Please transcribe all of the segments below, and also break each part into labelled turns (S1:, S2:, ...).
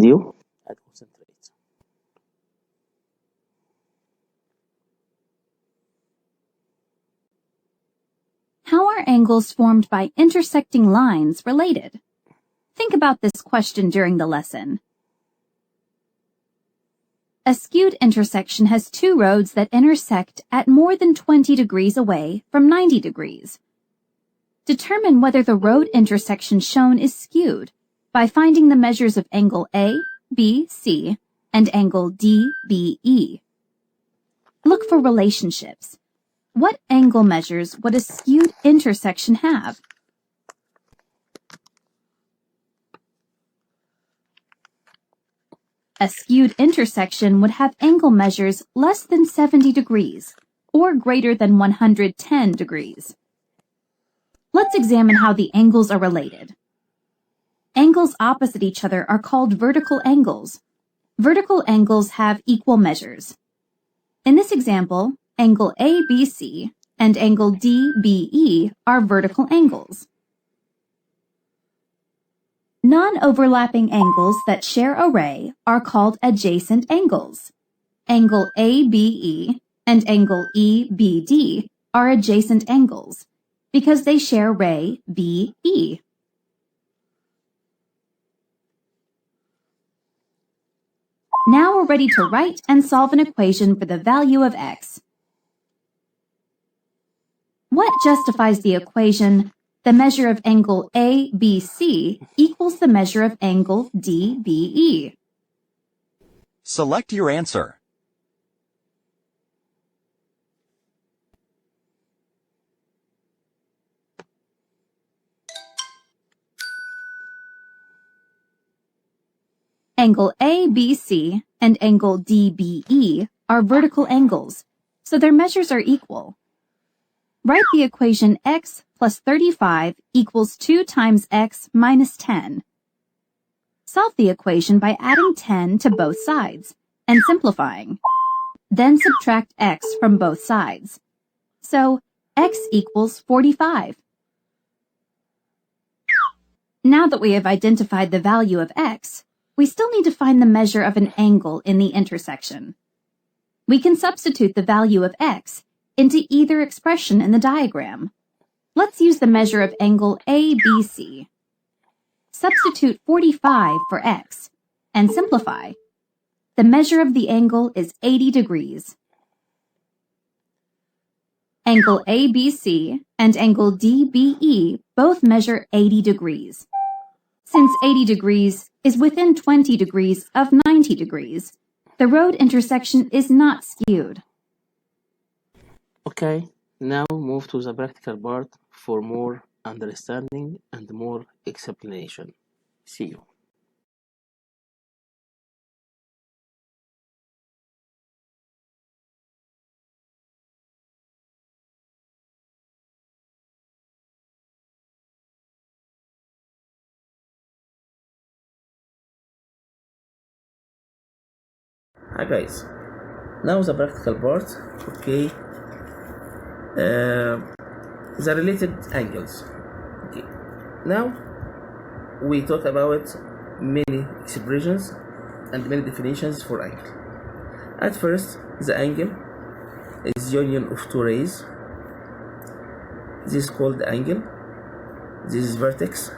S1: video and concentrate.
S2: How are angles formed by intersecting lines related? Think about this question during the lesson. A skewed intersection has two roads that intersect at more than 20 degrees away from 90 degrees. Determine whether the road intersection shown is skewed by finding the measures of angle A, B, C, and angle D, B, E. Look for relationships. What angle measures would a skewed intersection have? A skewed intersection would have angle measures less than 70 degrees or greater than 110 degrees. Let's examine how the angles are related. Angles opposite each other are called vertical angles. Vertical angles have equal measures. In this example, angle ABC and angle DBE are vertical angles. Non-overlapping angles that share a ray are called adjacent angles. Angle ABE and angle EBD are adjacent angles because they share ray BE. Now we're ready to write and solve an equation for the value of x. What justifies the equation the measure of angle ABC equals the measure of angle DBE?
S3: Select your answer.
S2: Angle ABC and angle DBE are vertical angles, so their measures are equal. Write the equation x plus 35 equals 2 times x minus 10. Solve the equation by adding 10 to both sides and simplifying. Then subtract x from both sides. So x equals 45. Now that we have identified the value of x, we still need to find the measure of an angle in the intersection. We can substitute the value of x into either expression in the diagram. Let's use the measure of angle ABC. Substitute 45 for x and simplify. The measure of the angle is 80 degrees. Angle ABC and angle DBE both measure 80 degrees. Since 80 degrees is within 20 degrees of 90 degrees, the road intersection is not skewed.
S1: Okay, now move to the practical part for more understanding and more explanation. See you. Hi guys, now the practical part. Okay, the related angles. Okay, now we talk about many expressions and many definitions for angle. At first, the angle is union of two rays. This is called the angle. This is vertex,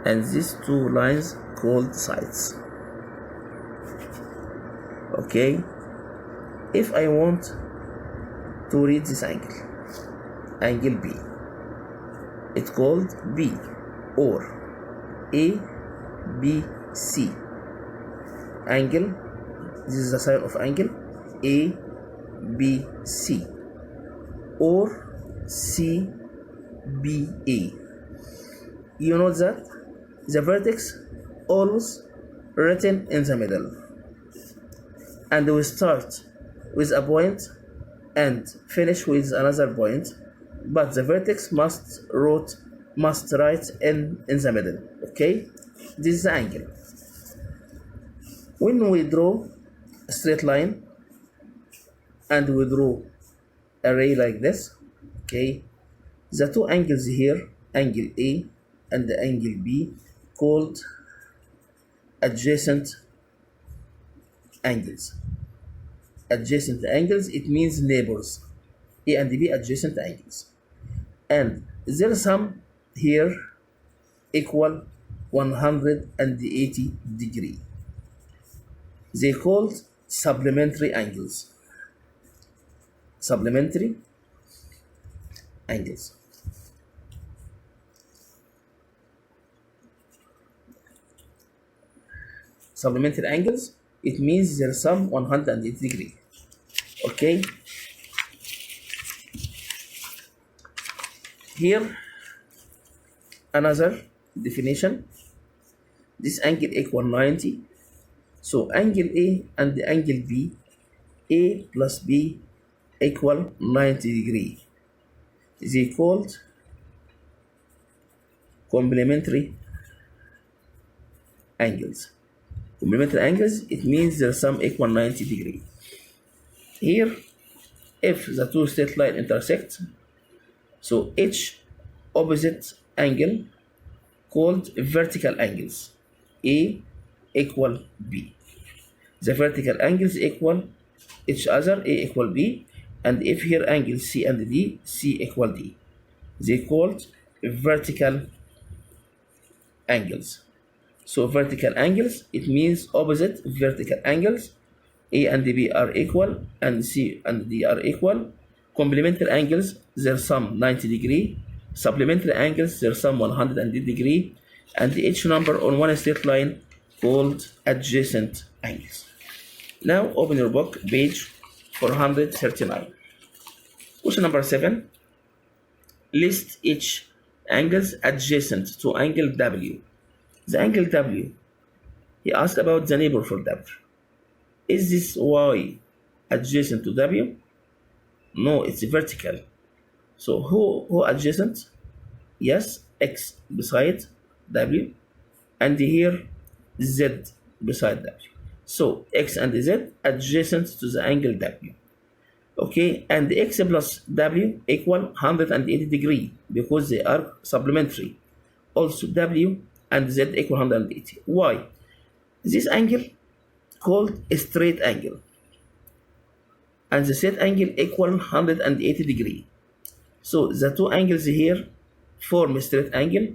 S1: and these two lines called sides. Okay, if I want to read this angle B, it's called B or ABC angle. This is the sign of angle ABC or CBA. You know that the vertex always written in the middle, and we start with a point and finish with another point, but the vertex must write in the middle. Okay, this is the angle. When we draw a straight line and we draw a ray like this, okay, the two angles here, angle A and the angle B, called adjacent angles. Adjacent angles, it means neighbors. A and B adjacent angles. And their sum here equal 180 degree. They called supplementary angles. Supplementary angles. Supplementary angles, it means their sum 180 degree. Okay. Here another definition. This angle equal 90. So angle A and the angle B, A plus B equal 90 degree. They called complementary angles. Complementary angles, it means their sum equal 90 degree. Here, if the two straight line intersect, so each opposite angle called vertical angles. A equal B. The vertical angles equal each other, A equal B, and if here angles C and D, C equal D. They called vertical angles. So vertical angles, it means opposite vertical angles. A and B are equal, and C and D are equal. Complementary angles, their sum 90 degree. Supplementary angles, their sum 180 degree. And each number on one straight line called adjacent angles. Now open your book, page 439. Question number 7. List each angles adjacent to angle W. The angle W, he asked about the neighbor for W. Is this Y adjacent to W? No, it's vertical. So who adjacent? Yes, X beside W, and here Z beside W. So X and Z adjacent to the angle W. Okay, and X plus W equal 180 degree because they are supplementary. Also W and Z equal 180. Why? This angle called a straight angle, and the straight angle equal 180 degree. So the two angles here form a straight angle.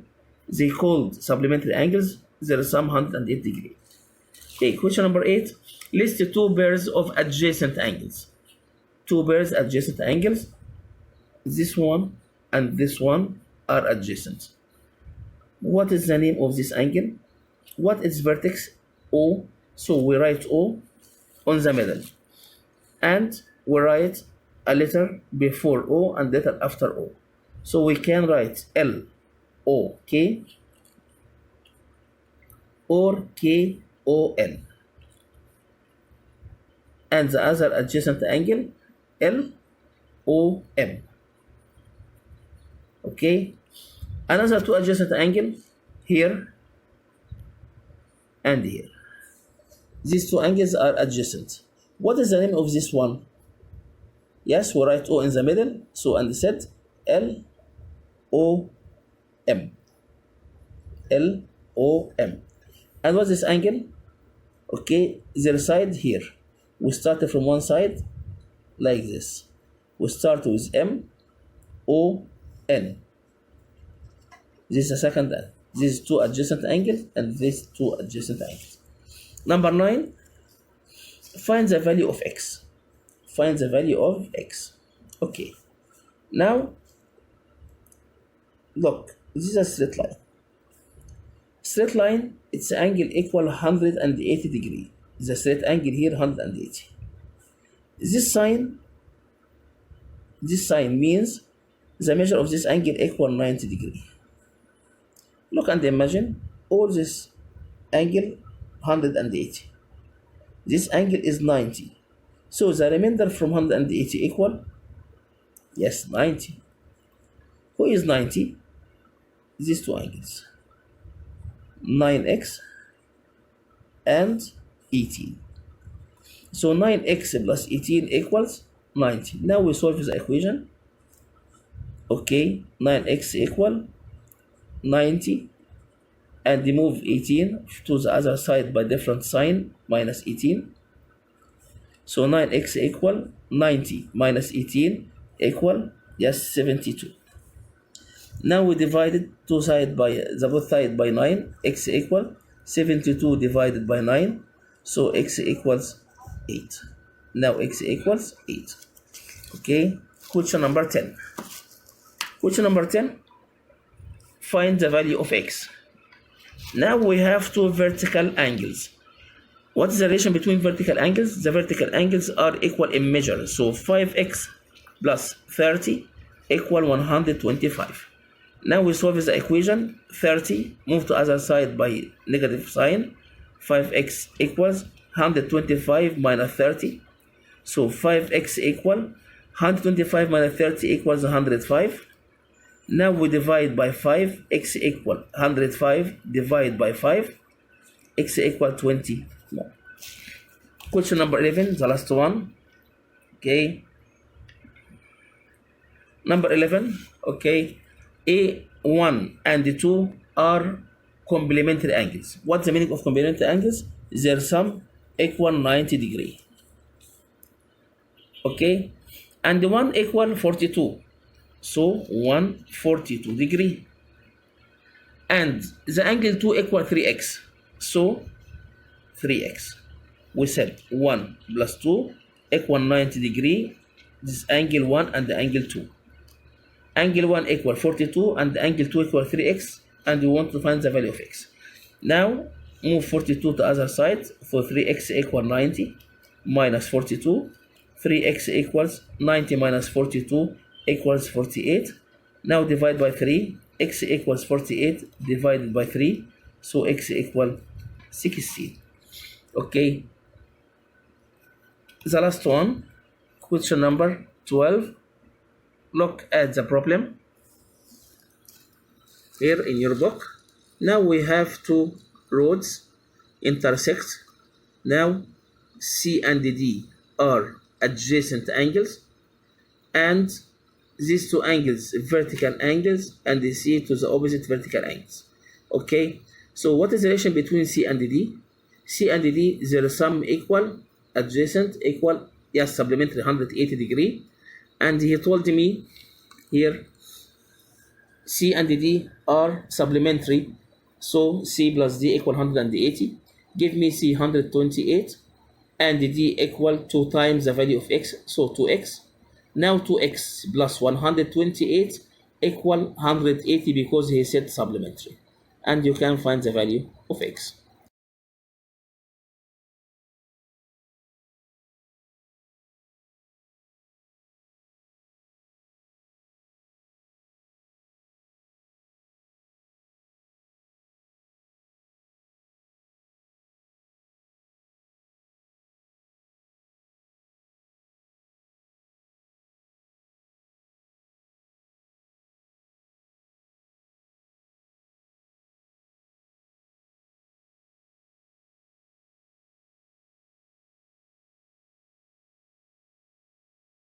S1: They called supplementary angles. There is some 180 degree. Okay, question number 8. List two pairs of adjacent angles. Two pairs adjacent angles. This one and this one are adjacent. What is the name of this angle? What is vertex? O. So we write O on the middle, and we write a letter before O and letter after O. So we can write L O K or K O L, and the other adjacent angle L O M. Okay, another two adjacent angle here and here. These two angles are adjacent. What is the name of this one? Yes, we write O in the middle, so and set L O M. L O M. And what's this angle? Okay, their side here. We started from one side like this. We start with M O N. This is the second angle. These two adjacent angles and these two adjacent angles. Number 9. Find the value of x. Find the value of x. Okay. Now, look. This is a straight line. Straight line, its angle equal 180 degree. The straight angle here 180. This sign means the measure of this angle equal 90 degree. Look and imagine all this angle 180. This angle is 90. So the remainder from 180 equal? Yes, 90. Who is 90? These two angles. 9x and 18. So 9x plus 18 equals 90. Now we solve the equation. Okay, 9x equal 90 and move 18 to the other side by different sign, minus 18. So 9x equal 90 minus 18 equal, yes, 72. Now we divided the both side by 9, x equal 72 divided by 9, so x equals 8. Now x equals 8. Okay, question number 10. Question number 10, find the value of x. Now we have two vertical angles. What is the relation between vertical angles? The vertical angles are equal in measure. So 5x plus 30 equal 125. Now we solve the equation. 30 move to other side by negative sign. 5x equals 125 minus 30. So 5x equal 125 minus 30 equals 105. Now we divide by 5. X equal 105 divide by 5. X equal 20. Question number 11, the last one. Okay. Number 11, okay. A1 and 2 are complementary angles. What's the meaning of complementary angles? Their sum equal 90 degree. Okay. And 1 equal 42. So 142 degree. And the angle 2 equal 3x. So 3x. We said 1 plus 2 equal 90 degree. This angle 1 and the angle 2. Angle 1 equal 42 and the angle 2 equal 3x, and we want to find the value of x. Now move 42 to the other side. For 3x equal 90 minus 42. 3x equals 90 minus 42 equals 48. Now divide by 3. X equals 48 divided by 3. So x equal 16. Okay. The last one, question number 12. Look at the problem here in your book. Now we have two roads intersect. Now C and D are adjacent angles, and these two angles vertical angles, and they see to the opposite vertical angles. Okay, so what is the relation between C and D? C and D, their sum equal, adjacent equal, yes, supplementary 180 degree. And he told me here C and D are supplementary, so C plus D equal 180. Give me C 128 and D equal 2 times the value of x, so 2x. Now 2x plus 128 equal 180 because he said supplementary, and you can find the value of x.